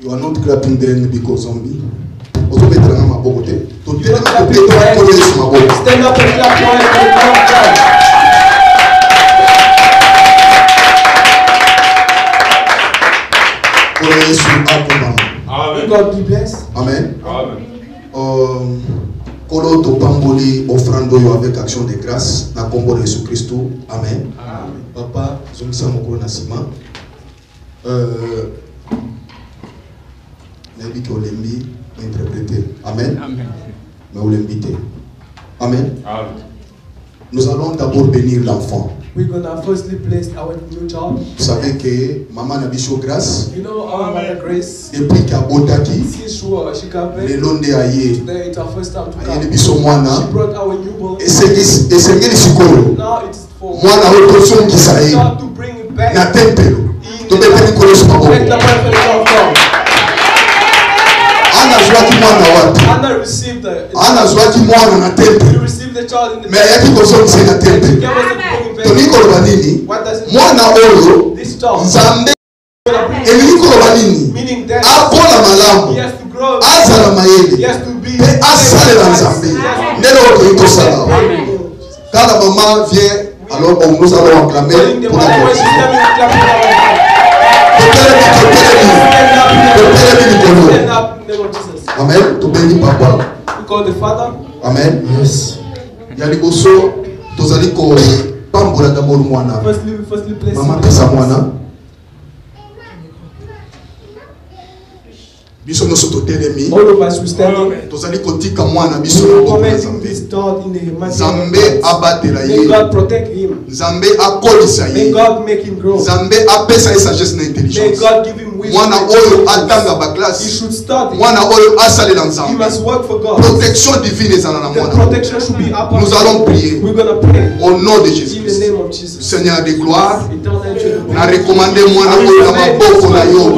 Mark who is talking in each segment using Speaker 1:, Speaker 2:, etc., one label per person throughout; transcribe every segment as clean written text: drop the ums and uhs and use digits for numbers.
Speaker 1: You are not clapping then because zombie. Also better than my bogote. To tell them
Speaker 2: Stand
Speaker 1: to
Speaker 2: up and clap your hands.
Speaker 1: Amen.
Speaker 2: God be blessed.
Speaker 1: Amen. Kolo to pamboli offrande yo avec action de grâce na kombo de Jésus Christ. Amen. Papa, zomisa mokolo na sima. Nabi ki olembi interpréter. Amen. Mais olembi te. Amen. Nous allons d'abord bénir l'enfant.
Speaker 2: We're gonna firstly bless our new child.
Speaker 1: Vous savez que maman n'a bicho grâce.
Speaker 2: You know our mother Grace.
Speaker 1: Depuis qu'à Botaki,
Speaker 2: Since she came back,
Speaker 1: les londe aye.
Speaker 2: today it's our first time to
Speaker 1: Aye
Speaker 2: come.
Speaker 1: biso mwana.
Speaker 2: She brought our newborn.
Speaker 1: Esengeli sikolo.
Speaker 2: Now it's for
Speaker 1: Mwana otoso kisaye.
Speaker 2: God to bring it back.
Speaker 1: Na tempelo. To bepeni koleso maboko.
Speaker 2: Let the prophet come from.
Speaker 1: Ana zwaki mwana wapi?
Speaker 2: Anna received the.
Speaker 1: Ana zwaki mwana na tempelo.
Speaker 2: You received the child in the.
Speaker 1: Mais yaki koso kise na tempelo.
Speaker 2: Give us the bring it back.
Speaker 1: Toni koloba nini?
Speaker 2: What does it
Speaker 1: Mwana oyo
Speaker 2: This child.
Speaker 1: Nzambe elingi koloba nini?
Speaker 2: Meaning that
Speaker 1: Akola malamu.
Speaker 2: he has to grow.
Speaker 1: Azala mayele.
Speaker 2: He has to be.
Speaker 1: Pe asalela Nzambe. Ndelo oyo itosala. Quand la maman vient, alors nous allons acclamer pour la gloire. Amen. Tu bénis papa.
Speaker 2: We call the Father.
Speaker 1: Amen. Yes. Yaliboso tozali ko pambola d'abord mwana.
Speaker 2: Firstly bless
Speaker 1: Maman pesa mwana. Biso no soto telemi.
Speaker 2: All of us we standing.
Speaker 1: Tozali kotika mwana biso
Speaker 2: We
Speaker 1: na
Speaker 2: are
Speaker 1: boka
Speaker 2: commenting this
Speaker 1: Nzambe.
Speaker 2: child in the mighty
Speaker 1: Nzambe
Speaker 2: name of God.
Speaker 1: abatela
Speaker 2: May
Speaker 1: ye.
Speaker 2: God protect him.
Speaker 1: Nzambe akolisa
Speaker 2: May
Speaker 1: ye.
Speaker 2: God make him grow.
Speaker 1: Nzambe apesa ye sagesse na
Speaker 2: May
Speaker 1: intelligence.
Speaker 2: God give him wisdom.
Speaker 1: Mwana oyo atanga ba
Speaker 2: He
Speaker 1: classe.
Speaker 2: should study.
Speaker 1: Mwana oyo asalela
Speaker 2: He
Speaker 1: Nzambe.
Speaker 2: must work for God.
Speaker 1: Protection divine ezala na
Speaker 2: The
Speaker 1: mwana.
Speaker 2: protection should be upon
Speaker 1: Nous allons prier
Speaker 2: We're gonna pray
Speaker 1: au nom de
Speaker 2: in
Speaker 1: Jésus
Speaker 2: the
Speaker 1: Christ.
Speaker 2: name of Jesus.
Speaker 1: Seigneur de gloire,
Speaker 2: Eternal Trinity.
Speaker 1: na recommandé mwana oyo na maboko na yo.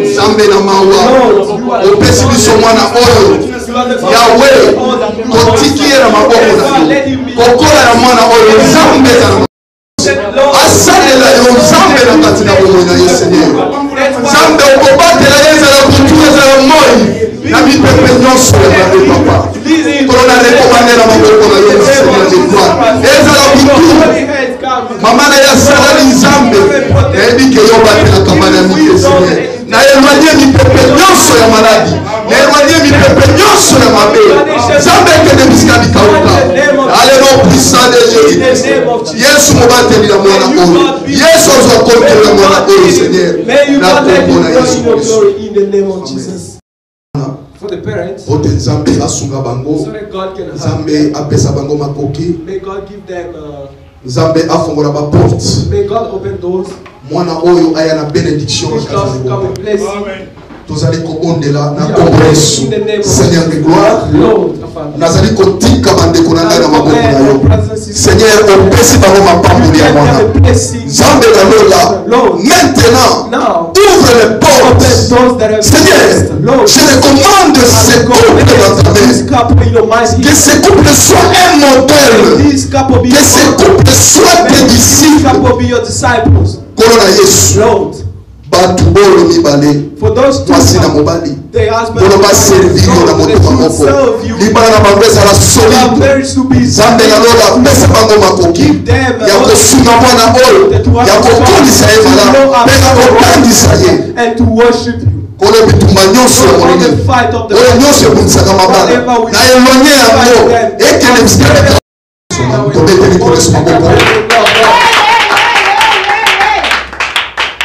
Speaker 1: Nzambe na mawa. Opesi biso mwana oyo. Yahweh, kotiki ye na maboko na yo. Kokola ya mwana oyo Nzambe ezala. Asalela yo Nzambe na kati na bomoi na ye Seigneur. Nzambe okobatela ye ezala butu ezala moi. Na mipepe nyonso ya babe papa. Kolona recommandé na maboko na yo Seigneur de gloire. Ezala butu. Mama na ya salali Nzambe. Nayebi ke yo batela kamana ya mike Seigneur. Na éloigné mipepe nyonso ya maladi. Na éloigné mipepe nyonso ya mabe. Nzambe ekende bisika bikauka. Alléluia puissant de Jésus. Yesu mobateli na mwana oyo. Yesu ozwa kontrole na mwana oyo Seigneur. Na kombo na Yesu Kristo.
Speaker 2: In the name of Jesus. For the parents,
Speaker 1: Ote Nzambe asunga bango.
Speaker 2: so that God can help.
Speaker 1: Nzambe apesa bango makoki.
Speaker 2: May God give them.
Speaker 1: Nzambe afongola ba porte.
Speaker 2: May God open doors.
Speaker 1: Mwana oyo aya na benediction
Speaker 2: This
Speaker 1: na
Speaker 2: God come and bless you.
Speaker 1: tozali kobondela na kombo Yesu. Seigneur de gloire,
Speaker 2: Lord,
Speaker 1: nazali kotika bandeko na ngai na maboko na yo. Seigneur, opesi bango mapamboli ya mwana. Nzambe nalola maintenant ouvre les portes. Seigneur, je recommande ce couple dans ta main. Que ce couple soit un modèle. Que ce couple soit des disciples. Kolona Yesu. Batu bolo mibale. Mwasi na mobali. Bolo ba servir yo na moto moko. Libala na bango ezala solide. Nzambe na lola pesa bango makoki. Ya kosunga mwana oyo. Ya kokolisa ye malamu. Mpe na kotandisa ye. Kolo bitumba nyonso ya molini. Oyo nyonso ebunisaka mabala. Na elonye yango. Ekele bisika bika. Tobeteli koleso maboko.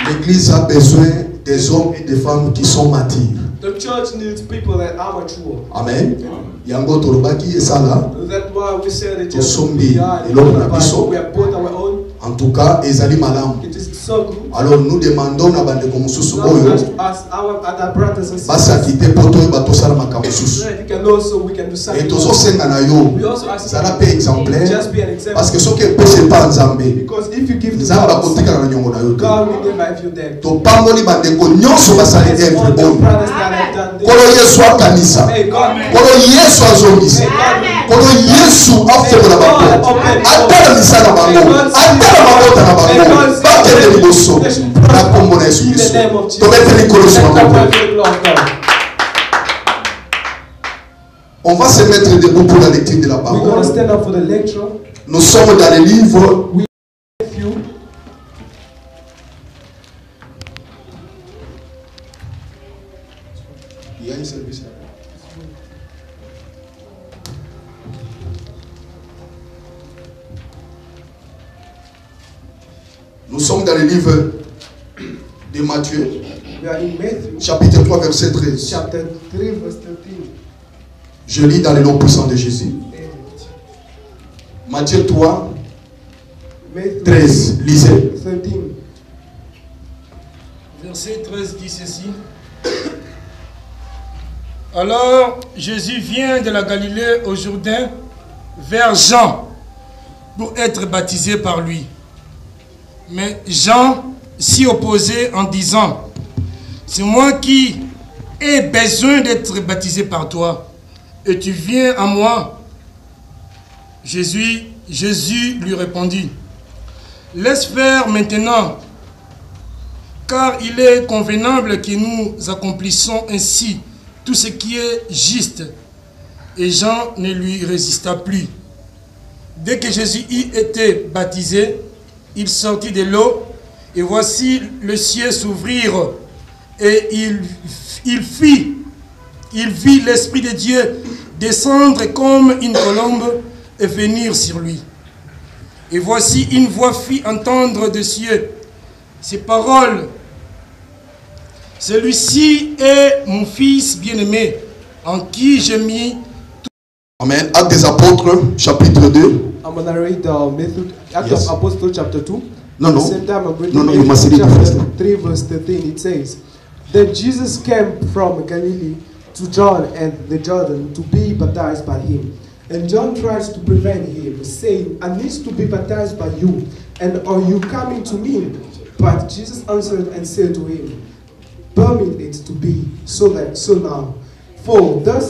Speaker 1: L'Église a besoin des hommes et des femmes qui sont matures.
Speaker 2: The church needs people that are mature.
Speaker 1: Amen. Yango tolobaki esala.
Speaker 2: That's why we say that
Speaker 1: Tosombi
Speaker 2: we have bought our own.
Speaker 1: En tout cas, ezali malamu.
Speaker 2: It is so good.
Speaker 1: Alors nous demandons na bandeko mususu oyo.
Speaker 2: Our other brothers and
Speaker 1: Basi
Speaker 2: sisters.
Speaker 1: akite poto bato sala makambo mususu.
Speaker 2: We can do something.
Speaker 1: Et tozo senga na yo.
Speaker 2: We also ask
Speaker 1: Zala pe exemplaire.
Speaker 2: just be an example.
Speaker 1: Parce que soki pese pas Nzambe.
Speaker 2: Because if you give to
Speaker 1: Nzambe
Speaker 2: God,
Speaker 1: akotika na nyongo na yo.
Speaker 2: God will never if you there.
Speaker 1: To pamboli bandeko nyonso basali
Speaker 2: All
Speaker 1: œuvre
Speaker 2: the
Speaker 1: bonne.
Speaker 2: brothers that have done this.
Speaker 1: Kolo Yesu akanisa.
Speaker 2: May God
Speaker 1: Kolo Yesu azongisa. Kolo Yesu afongola bango. Atala misala bango. Atala mabota na bango. Bakende liboso. Na kombo na Yesu
Speaker 2: In the
Speaker 1: Kristo.
Speaker 2: name of Jesus.
Speaker 1: Tomete mikolo sur
Speaker 2: Let's clap
Speaker 1: maboko.
Speaker 2: for the glory of God.
Speaker 1: On va se mettre debout pour la lecture de la
Speaker 2: We're going to
Speaker 1: parole.
Speaker 2: stand up for the lecture.
Speaker 1: Nous sommes dans les livres.
Speaker 2: If you
Speaker 1: Il y a un service. Nous sommes dans les livres de Matthieu,
Speaker 2: we are in Matthew
Speaker 1: chapitre 3, verset 13.
Speaker 2: chapter 3 verse 13.
Speaker 1: Je lis dans le nom puissant de Jésus. Matthieu 3,
Speaker 2: Matthew
Speaker 1: 13. Lisez.
Speaker 2: 13.
Speaker 3: Verset 13 dit ceci. Alors Jésus vient de la Galilée au Jourdain vers Jean pour être baptisé par lui. Mais Jean s'y opposait en disant, c'est moi qui ai besoin d'être baptisé par toi, et tu viens à moi. Jésus lui répondit, laisse faire maintenant, car il est convenable que nous accomplissions ainsi tout ce qui est juste. Et Jean ne lui résista plus. Dès que Jésus y était baptisé, il sortit de l'eau, et voici le ciel s'ouvrir, et il vit l'Esprit de Dieu descendre comme une colombe et venir sur lui. Et voici une voix fit entendre des cieux ces paroles. Celui-ci est mon fils bien-aimé, en qui j'ai mis tout.
Speaker 1: Amen. Actes des apôtres, chapitre 2.
Speaker 2: I'm going to read Matthew, Acts
Speaker 1: Yes.
Speaker 2: of Apostles chapter 2.
Speaker 1: No,
Speaker 2: At
Speaker 1: no.
Speaker 2: the same time, I'm reading
Speaker 1: No, no, you must
Speaker 2: Matthew
Speaker 1: read it
Speaker 2: chapter
Speaker 1: first.
Speaker 2: 3 verse 13. It says, then Jesus came from Galilee to John and the Jordan to be baptized by him. And John tries to prevent him, saying, I need to be baptized by you, and are you coming to me? But Jesus answered and said to him, permit it to be so now. For that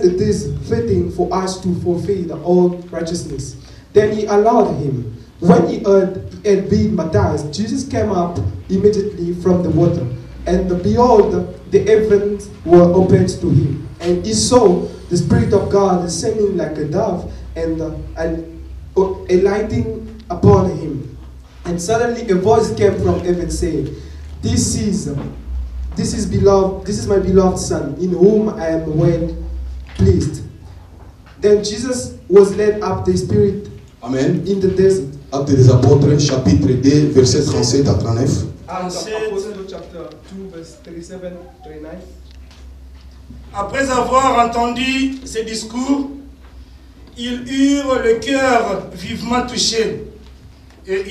Speaker 2: it is fitting for us to fulfill all righteousness. Then he allowed him. When he had been baptized, Jesus came up immediately from the water, and behold, the heavens were opened to him, and he saw the Spirit of God descending like a dove and alighting upon him. And suddenly a voice came from heaven saying, This is my beloved Son, in whom I am well pleased. Then Jesus was led up the Spirit
Speaker 1: Amen.
Speaker 2: in the desert.
Speaker 1: Actes des apôtres, chapitre 2, verset 37 à 39.
Speaker 2: Acts of Apostles chapter 2 verse 37, 39.
Speaker 3: Après avoir entendu ces discours, ils eurent le cœur vivement touché. Et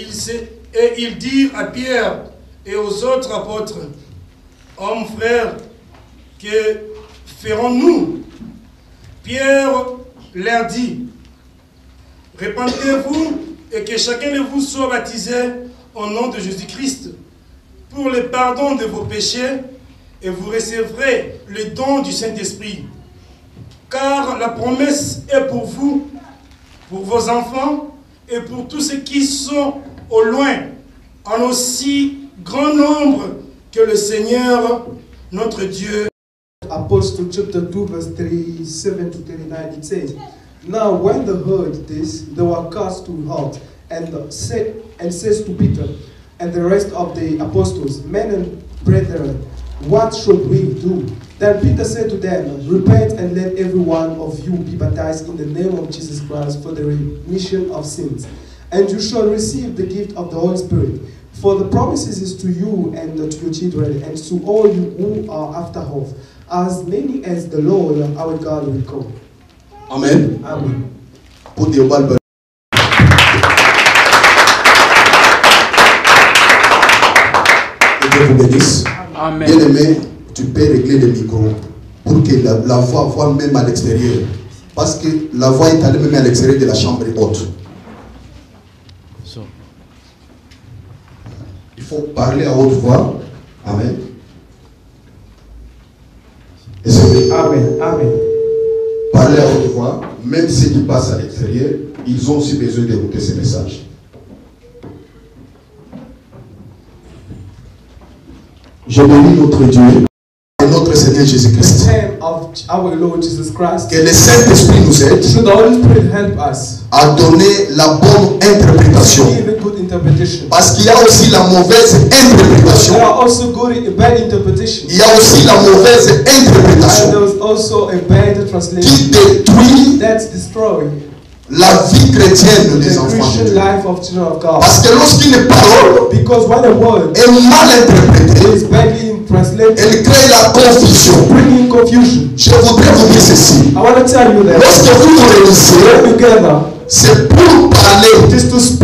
Speaker 3: ils dirent à Pierre et aux autres apôtres, hommes frères, que ferons-nous? Pierre leur dit, répentez-vous et que chacun de vous soit baptisé au nom de Jésus-Christ pour le pardon de vos péchés, et vous recevrez le don du Saint-Esprit. Car la promesse est pour vous, pour vos enfants et pour tous ceux qui sont au loin, en aussi grand nombre que le Seigneur, notre Dieu.
Speaker 2: Apostle chapter 2 verse 37 to 39, it says, Now when they heard this, they were cast to heart, and says to Peter and the rest of the apostles, Men and brethren, what should we do? Then Peter said to them, Repent and let every one of you be baptized in the name of Jesus Christ for the remission of sins, and you shall receive the gift of the Holy Spirit. For the promises is to you and to your children and to all you who are after off, as many as the Lord our God will call.
Speaker 1: Amen.
Speaker 2: Amen.
Speaker 1: Put your Bible. Que Dieu vous bénisse.
Speaker 4: Amen.
Speaker 1: Bien aimé, tu peux régler le micro pour que la voix voit même à l'extérieur. Parce que la voix est allée même à l'extérieur de la chambre haute. Il faut parler à haute voix. Amen. Et c'est
Speaker 2: Amen. Amen.
Speaker 1: parler à haute voix, même ceux qui passent à l'extérieur, ils ont aussi besoin d'écouter ces messages. Je bénis notre Dieu et notre Seigneur Jésus-Christ. Que le Saint-Esprit nous aide à donner la bonne interprétation. Parce qu'il y a aussi la mauvaise interprétation. Il y a aussi la mauvaise interprétation qui détruit la vie chrétienne des enfants de Dieu. Parce que lorsqu'une parole est mal interprétée, elle crée la confusion. Je voudrais vous dire ceci. Lorsque vous vous réunissez, c'est pour parler des choses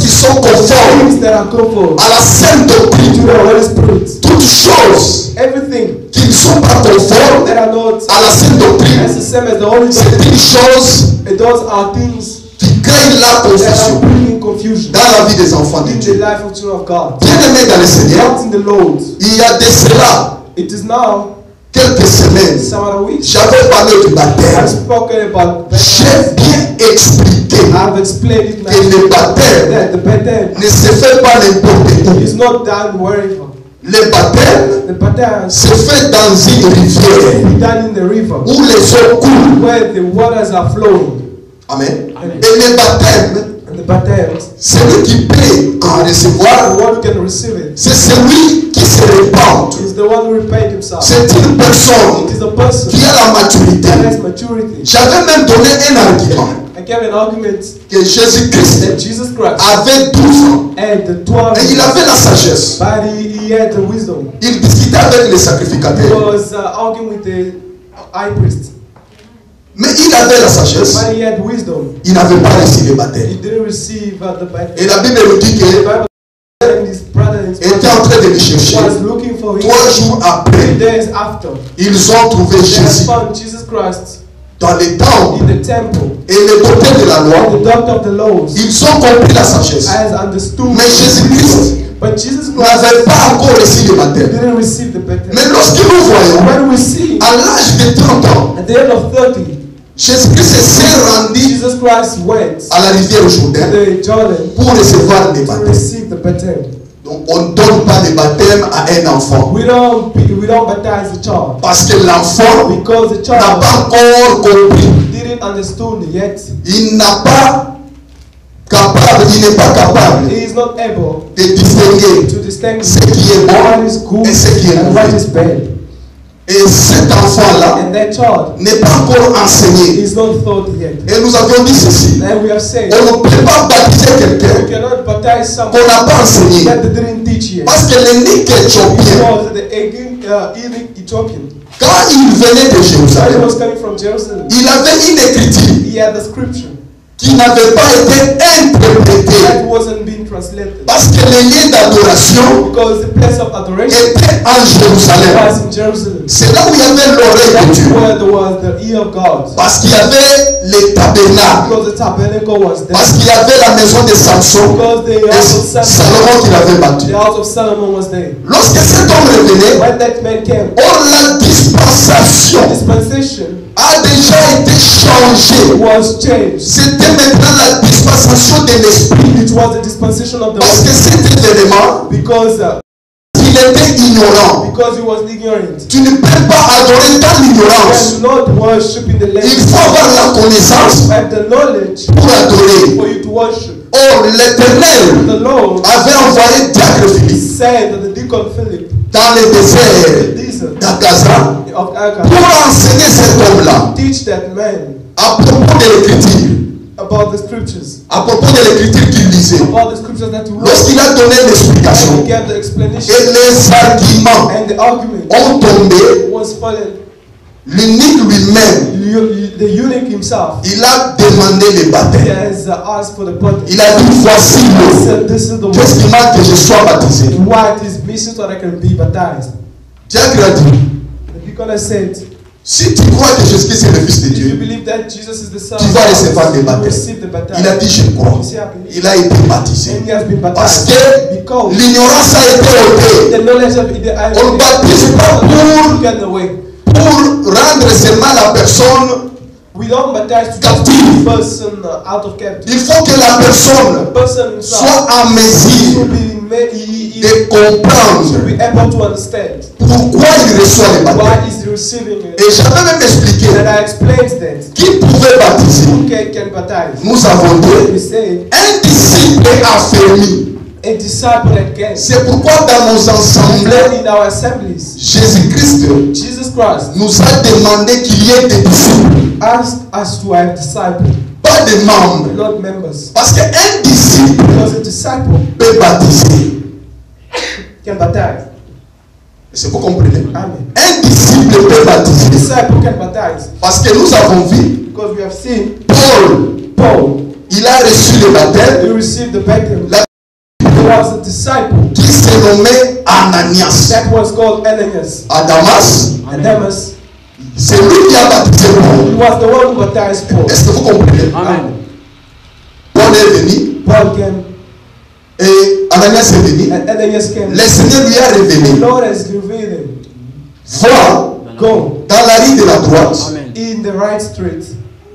Speaker 1: qui sont conformes à la sainte doctrine. Toutes choses qui ne sont pas conformes à la sainte doctrine, c'est une chose qui crée la confusion dans la vie des enfants de Dieu. Bien-aimés dans le Seigneur, il y a de cela quelques semaines, j'avais parlé du baptême. J'ai bien expliqué que le baptême ne se fait pas n'importe où. Le baptême se fait dans une rivière où les eaux coulent. Amen. Et le baptême, celui qui peut en recevoir, c'est celui qui se répand. C'est une personne qui a la maturité. J'avais même donné un argument que Jésus-Christ avait 12 ans et il avait la sagesse. Il discutait avec les sacrificateurs. Mais il avait la sagesse. Il n'avait pas reçu le baptême. Et la Bible nous dit que était en train de le chercher. 3 jours après, ils ont trouvé Jésus dans les temples. Et le docteur de la loi, ils ont compris la sagesse. Mais Jésus-Christ n'avait pas encore reçu le baptême. Mais lorsque nous voyons, à l'âge de 30 ans, Jésus-Christ s'est rendu à la rivière Jourdain pour recevoir le baptême. Donc on ne donne pas de baptême à un enfant.
Speaker 2: We don't baptize a child.
Speaker 1: Parce que l'enfant n'a pas encore compris. Il n'a pas capable, il n'est pas capable de distinguer ce qui est bon et ce qui est mauvais. Et cet enfant-là n'est pas encore enseigné. Et nous avions dit ceci. On ne peut pas baptiser quelqu'un qu'on n'a pas enseigné. Parce que l'unique Éthiopien, quand il venait de Jérusalem, il avait une écriture qui n'avait pas été interprétée. Parce que le lieu d'adoration était en Jérusalem. C'est là où il y avait l'oreille de Dieu. Parce qu'il y avait les tabernacles. Parce qu'il y avait la maison de Samson et Salomon qui l'avait battu. Lorsque cet homme revenait, la dispensation a déjà été changée. C'était maintenant la dispensation de l'esprit. Parce que cet événement, il était ignorant. Tu ne peux pas adorer dans l'ignorance. Il faut avoir la connaissance pour adorer. Or, l'Éternel avait envoyé Diacre Philippe dans le désert d'Agaza pour enseigner cet homme-là à propos de l'écriture. À propos de l'écriture qu'il lisait. Lorsqu'il a donné l'explication et les arguments ont tombé, l'unique lui-même, il a demandé le baptême. Il a dit voici l'eau. Qu'est-ce qui manque que je sois baptisé? Diacre a dit, si tu crois que Jésus-Christ est le Fils de Dieu, tu vas recevoir le baptême. Il a dit je crois. Il a été baptisé. Parce que l'ignorance a été ôtée. On ne baptise pas pour rendre seulement la personne captive. Il faut que la personne soit en mesure de comprendre
Speaker 2: to be able to understand
Speaker 1: pourquoi il reçoit le
Speaker 2: why
Speaker 1: baptême.
Speaker 2: is he receiving it.
Speaker 1: Et j'avais même expliqué
Speaker 2: And I explained that
Speaker 1: qui pouvait baptiser.
Speaker 2: who can baptize.
Speaker 1: Nous avons
Speaker 2: We
Speaker 1: dit
Speaker 2: say
Speaker 1: un disciple affermi.
Speaker 2: a disciple that can.
Speaker 1: C'est pourquoi dans nos assemblées,
Speaker 2: In our assemblies,
Speaker 1: Jésus-Christ
Speaker 2: Jesus Christ
Speaker 1: nous a demandé qu'il y ait des disciples,
Speaker 2: asked us to have disciples,
Speaker 1: pas des membres.
Speaker 2: not members.
Speaker 1: Parce qu'un disciple
Speaker 2: Because a disciple
Speaker 1: peut baptiser.
Speaker 2: can baptize.
Speaker 1: Est-ce que vous comprenez?
Speaker 2: Amen.
Speaker 1: Un disciple peut
Speaker 2: A
Speaker 1: baptiser.
Speaker 2: disciple can baptize.
Speaker 1: Parce que nous avons vu,
Speaker 2: Because we have seen
Speaker 1: Paul, il a reçu le
Speaker 2: he
Speaker 1: baptême.
Speaker 2: received the baptism.
Speaker 1: La-
Speaker 2: He was a disciple
Speaker 1: qui s'est nommé Ananias.
Speaker 2: that was called Ananias.
Speaker 1: À Damas,
Speaker 2: And Demas,
Speaker 1: c'est lui qui a baptisé
Speaker 2: he
Speaker 1: Paul.
Speaker 2: was the one who baptized Paul.
Speaker 1: Est-ce que vous comprenez?
Speaker 2: Amen.
Speaker 1: Paul est venu
Speaker 2: Paul came
Speaker 1: et Ananias est venu.
Speaker 2: and Ananias came.
Speaker 1: Le Seigneur lui a
Speaker 2: The
Speaker 1: révélé.
Speaker 2: Lord has revealed him.
Speaker 1: Va
Speaker 2: Go
Speaker 1: dans la rue de la droite,
Speaker 2: in the right street,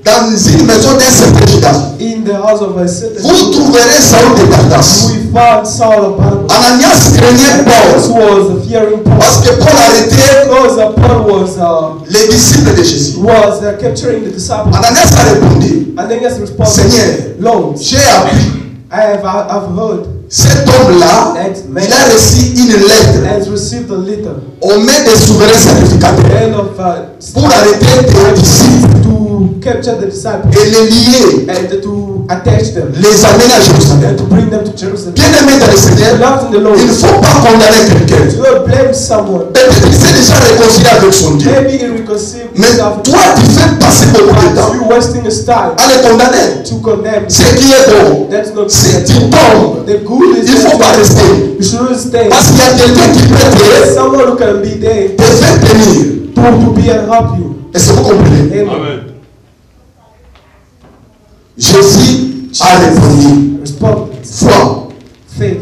Speaker 1: dans une maison d'un certain Judas.
Speaker 2: in the house of a certain
Speaker 1: Vous trouverez Saul de Tardas.
Speaker 2: we found Saul of Barnabas.
Speaker 1: Ananias craignait
Speaker 2: Ananias
Speaker 1: Paul
Speaker 2: was fearing Paul.
Speaker 1: parce que Paul arrêtait
Speaker 2: Because Paul was
Speaker 1: les disciples de Jésus.
Speaker 2: capturing the disciples.
Speaker 1: Ananias a répondu,
Speaker 2: Ananias responded,
Speaker 1: Seigneur,
Speaker 2: Lord,
Speaker 1: j'ai appris,
Speaker 2: I've heard
Speaker 1: cet homme-là, il a reçu une lettre
Speaker 2: has received a letter
Speaker 1: aux mains des souverains sacrificateurs
Speaker 2: and of
Speaker 1: pour arrêter des disciples
Speaker 2: to capture the disciples
Speaker 1: et les lier,
Speaker 2: and to attach them
Speaker 1: les amener à Jérusalem.
Speaker 2: and to bring them to Jerusalem.
Speaker 1: Bien-aimé dans le Seigneur,
Speaker 2: Beloved in the Lord,
Speaker 1: il ne faut pas condamner quelqu'un.
Speaker 2: do not blame someone.
Speaker 1: Peut-être qu'il s'est déjà réconcilié avec son Dieu.
Speaker 2: Maybe he reconciled
Speaker 1: Mais
Speaker 2: himself,
Speaker 1: toi, tu fais passer beaucoup de
Speaker 2: but
Speaker 1: temps
Speaker 2: you wasting his time
Speaker 1: à les condamner.
Speaker 2: to condemn.
Speaker 1: Ce qui est bon,
Speaker 2: That's not
Speaker 1: si
Speaker 2: good.
Speaker 1: tu tombes,
Speaker 2: The good is
Speaker 1: il ne faut pas
Speaker 2: that
Speaker 1: rester.
Speaker 2: you shouldn't stay.
Speaker 1: Parce qu'il y a quelqu'un qui peut te
Speaker 2: Someone who can be there
Speaker 1: faire tenir.
Speaker 2: to be and help you.
Speaker 1: Est-ce que vous comprenez?
Speaker 2: Amen.
Speaker 1: Jésus a répondu.
Speaker 2: Respond.
Speaker 1: Foi.
Speaker 2: Faith.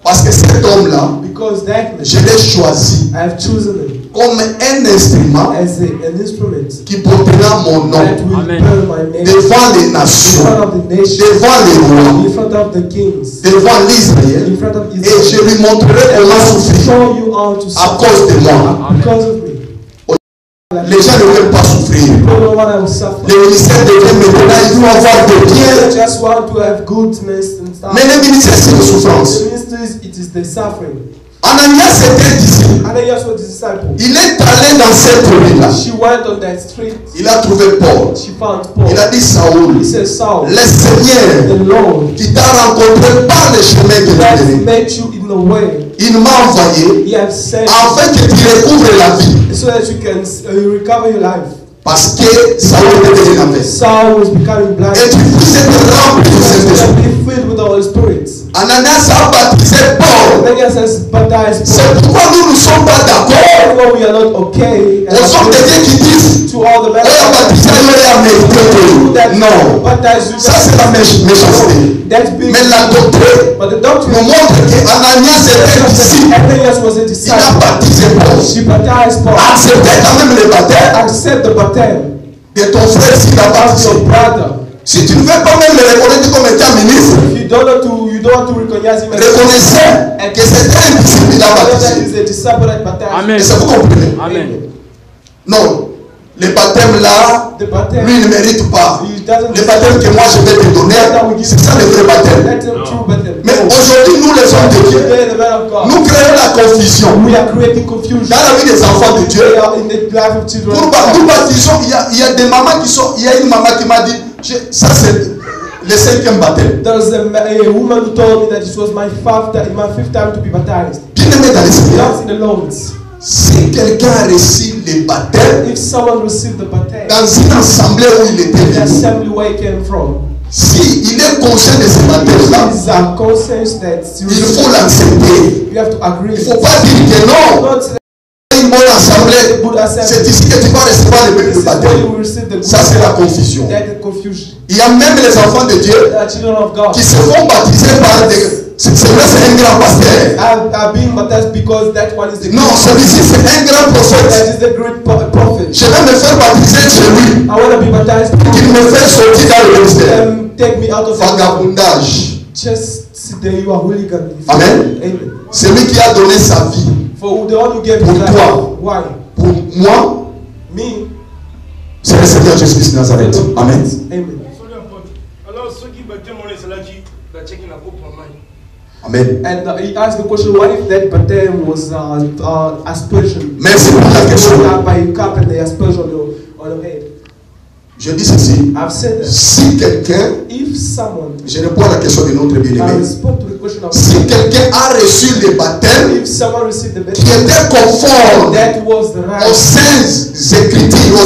Speaker 1: Parce que cet homme-là,
Speaker 2: Because that man,
Speaker 1: je l'ai choisi
Speaker 2: I have chosen him
Speaker 1: comme un instrument
Speaker 2: as an instrument
Speaker 1: qui portera mon nom
Speaker 2: that will
Speaker 4: Amen.
Speaker 2: bear my name
Speaker 1: devant les
Speaker 2: in
Speaker 1: nations,
Speaker 2: front of the nations,
Speaker 1: devant les rois,
Speaker 2: in front of the kings,
Speaker 1: devant l'Israël,
Speaker 2: in front of
Speaker 1: et je
Speaker 2: Israel.
Speaker 1: lui montrerai
Speaker 2: And I
Speaker 1: comment
Speaker 2: will
Speaker 1: souffrir
Speaker 2: show you how to
Speaker 1: à
Speaker 2: suffer
Speaker 1: cause de moi.
Speaker 2: because of me.
Speaker 1: Les gens ne veulent pas souffrir.
Speaker 2: People don't want to suffer.
Speaker 1: Le ministère devient maintenant, il doit avoir des
Speaker 2: They
Speaker 1: biens.
Speaker 2: just want to have goodness and stuff.
Speaker 1: Mais le ministère, c'est la souffrance.
Speaker 2: The ministry, it is the suffering.
Speaker 1: Ananias était disciple.
Speaker 2: Ananias was a disciple.
Speaker 1: Il est allé dans cette rue-là.
Speaker 2: She went on that street.
Speaker 1: Il a trouvé Paul.
Speaker 2: She found Paul.
Speaker 1: Il a dit Saoul,
Speaker 2: He said, Saul,
Speaker 1: le Seigneur
Speaker 2: the Lord
Speaker 1: qui t'a rencontré par le chemin que tu
Speaker 2: that
Speaker 1: venais,
Speaker 2: met you in the way.
Speaker 1: il m'a envoyé
Speaker 2: He has sent
Speaker 1: afin que tu recouvres la vie.
Speaker 2: so that you can recover your life.
Speaker 1: Parce que Saoul était devenu aveugle.
Speaker 2: Saul was becoming blind.
Speaker 1: Et tu puisses être rempli du
Speaker 2: You
Speaker 1: Saint-Esprit.
Speaker 2: can be filled with the Holy Spirit.
Speaker 1: Ananias a baptisé Paul.
Speaker 2: Ananias has baptized
Speaker 1: C'est
Speaker 2: Paul.
Speaker 1: pourquoi nous ne sommes pas d'accord
Speaker 2: Although we are not okay, and
Speaker 1: aux hommes de Dieu qui disent
Speaker 2: to all the men
Speaker 1: on a baptisé, on a médité.
Speaker 2: that
Speaker 1: Non,
Speaker 2: baptize you,
Speaker 1: ça c'est la méchanceté.
Speaker 2: that's big.
Speaker 1: Mais la doctrine
Speaker 2: But the
Speaker 1: nous
Speaker 2: doctrine
Speaker 1: montre qu'Ananias était disciple.
Speaker 2: Ananias was a
Speaker 1: Il a
Speaker 2: disciple.
Speaker 1: baptisé Paul.
Speaker 2: She baptized Paul.
Speaker 1: Acceptez quand même le baptême
Speaker 2: Accept the baptism
Speaker 1: de ton frère s'il a
Speaker 2: of
Speaker 1: baptisé.
Speaker 2: your brother.
Speaker 1: Si tu ne veux pas même le reconnaître comme étant ministre,
Speaker 2: If you don't want to recognize him as
Speaker 1: reconnaissez que c'est un disciple qui a
Speaker 2: that
Speaker 1: baptisé.
Speaker 2: is a disciple that baptized.
Speaker 4: Amen.
Speaker 1: Est-ce que vous comprenez?
Speaker 4: Amen.
Speaker 1: Non. Le baptême là,
Speaker 2: The baptism,
Speaker 1: lui il ne mérite pas.
Speaker 2: he doesn't
Speaker 1: Le baptême que moi je vais te donner, c'est ça le vrai baptême.
Speaker 2: That's a true baptism.
Speaker 1: Mais aujourd'hui, nous les hommes de Dieu,
Speaker 2: Today, the man of God,
Speaker 1: nous créons la confusion
Speaker 2: we are creating confusion.
Speaker 1: dans la vie des enfants de Dieu.
Speaker 2: We are in the life of children.
Speaker 1: Nous baptisons, il y a des mamans qui sont, il y a une maman qui m'a dit, ça c'est le 5e baptême.
Speaker 2: There was a woman who told me that it was my fifth time to be baptized.
Speaker 1: Bien aimé dans les Seigneurs,
Speaker 2: That's in the Lord.
Speaker 1: si quelqu'un a reçu le baptême
Speaker 2: If someone received the baptism,
Speaker 1: dans une assemblée où il était
Speaker 2: the
Speaker 1: venu,
Speaker 2: assembly where he came from,
Speaker 1: si il est conscient de ce baptême-là,
Speaker 2: is a conscience that
Speaker 1: il faut l'accepter.
Speaker 2: you have to agree.
Speaker 1: Il ne faut pas dire que non.
Speaker 2: Not
Speaker 1: Une bonne assemblée,
Speaker 2: good assembly.
Speaker 1: c'est ici que tu vas recevoir le
Speaker 2: This is where
Speaker 1: baptême.
Speaker 2: you will receive the good.
Speaker 1: Ça c'est la confusion.
Speaker 2: That is confusion.
Speaker 1: Il y a même les enfants de Dieu
Speaker 2: The children of God
Speaker 1: qui se font baptiser par des... C'est vrai, c'est un grand pasteur.
Speaker 2: are being baptized because that one is the
Speaker 1: Non, celui-ci c'est un grand prophète.
Speaker 2: that is the great prophet.
Speaker 1: Je vais me faire baptiser chez lui.
Speaker 2: I want to be baptized.
Speaker 1: Qu'il me fait sortir dans le ministère.
Speaker 2: Take me out of
Speaker 1: Vagabondage.
Speaker 2: just
Speaker 1: Amen. C'est lui qui a donné sa vie. Pour toi. Pour moi. C'est le Seigneur Jésus-Christ de Nazareth. Amen. Amen.
Speaker 2: And he asked the question, what if that baptism was aspersion?
Speaker 1: Merci pour la question.
Speaker 2: By a cup and the aspersion on the head.
Speaker 1: Je dis ceci.
Speaker 2: I've said that.
Speaker 1: Si quelqu'un, je réponds à la question de notre bien-aimé. Si quelqu'un a reçu le baptême qui était conforme aux saintes écritures,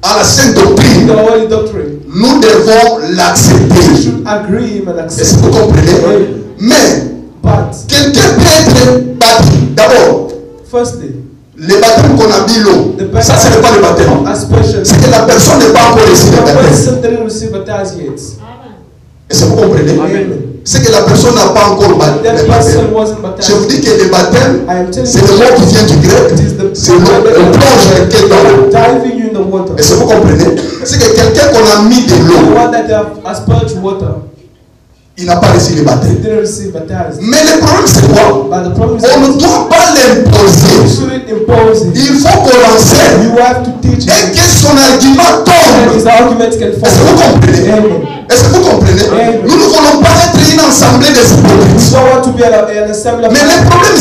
Speaker 1: à la sainte doctrine, nous devons l'accepter. Est-ce que vous comprenez? Mais quelqu'un peut être baptisé. D'abord, le baptême qu'on a mis l'eau, ça ce n'est pas le baptême. C'est que la personne n'est pas encore reçue le baptême. Est-ce que vous comprenez? C'est que la personne n'a pas encore le baptême. Je vous dis que le baptême, c'est le mot qui vient du grec. C'est le mot on plonge quelqu'un dans l'eau. Est-ce que vous comprenez? C'est que quelqu'un qu'on a mis de l'eau, il n'a pas reçu le baptême. Mais le problème c'est quoi? On ne doit pas l'imposer. Il faut qu'on l'enseigne et que son argument tombe. Est-ce que vous comprenez? Est-ce que vous comprenez? Nous ne voulons pas être une assemblée de hypocrites. Mais le problème